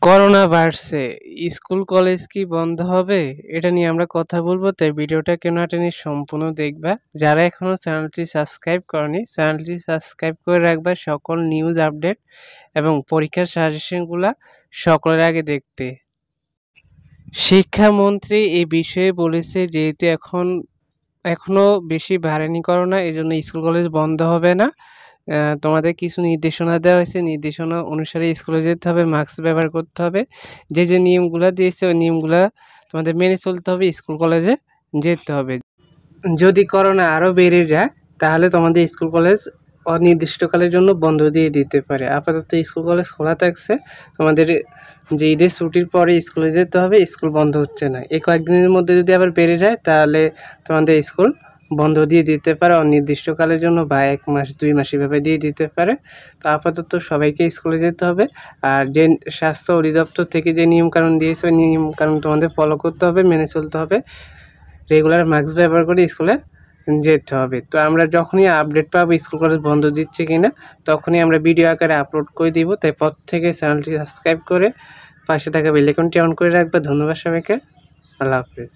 Corona বাড়ছে, school college কি বন্ধ হবে? এটা নিয়ে আমরা কথা বলবো, তাই ভিডিওটা কেউ না টেনে সম্পূর্ণ দেখবা। যারা এখনো চ্যানেলটি সাবস্ক্রাইব করনি, চ্যানেলটি সাবস্ক্রাইব করে রাখবা সকল নিউজ আপডেট এবং পরীক্ষার সাজেশনগুলা সকলের আগে দেখতে। শিক্ষামন্ত্রী এই বিষয়ে বলেছে, যেহেতু এখনো বেশি বাড়েনি করোনা, এজন্য স্কুল কলেজ বন্ধ হবে না। তোমাদের কিছু নির্দেশনা দেওয়া হয়েছে, নির্দেশনা অনুসারে স্কুলে যেতে হবে, মাস্ক ব্যবহার করতে হবে। যে নিয়মগুলা দিয়েছে ওই নিয়মগুলা তোমাদের মেনে চলতে হবে, স্কুল কলেজে যেতে হবে। যদি করোনা আরও বেড়ে যায় তাহলে তোমাদের স্কুল কলেজ অনির্দিষ্টকালের জন্য বন্ধ দিয়ে দিতে পারে। আপাতত স্কুল কলেজ খোলা থাকছে, তোমাদের যে ঈদের ছুটির পরে স্কুলে যেতে হবে, স্কুল বন্ধ হচ্ছে না। এই কয়েকদিনের মধ্যে যদি আবার বেড়ে যায় তাহলে তোমাদের স্কুল বন্ধ দিয়ে দিতে পারে অনির্দিষ্টকালের জন্য, বা 1 মাস 2 মাস এভাবে দিয়ে দিতে পারে। তো আপাতত সবাইকে স্কুলে যেতে হবে। আর যে স্বাস্থ্য অধিদপ্তর থেকে যে নিয়মকানুন দিয়েছে ওই নিয়মকানুন তোমাদের ফলো করতে হবে, মেনে চলতে হবে। রেগুলার মাস্ক ব্যবহার করে স্কুলে যেতে হবে। তো আমরা যখনই আপডেট পাবো স্কুল কলেজ বন্ধ দিচ্ছে কিনা, তখনই আমরা ভিডিও আকারে আপলোড করে দিব। তাই প্রত্যেকে চ্যানেলটি সাবস্ক্রাইব করে পাশে থাকা বেল আইকনটি অন করে রাখবে। ধন্যবাদ সবাইকে, আল্লাহ হাফেজ।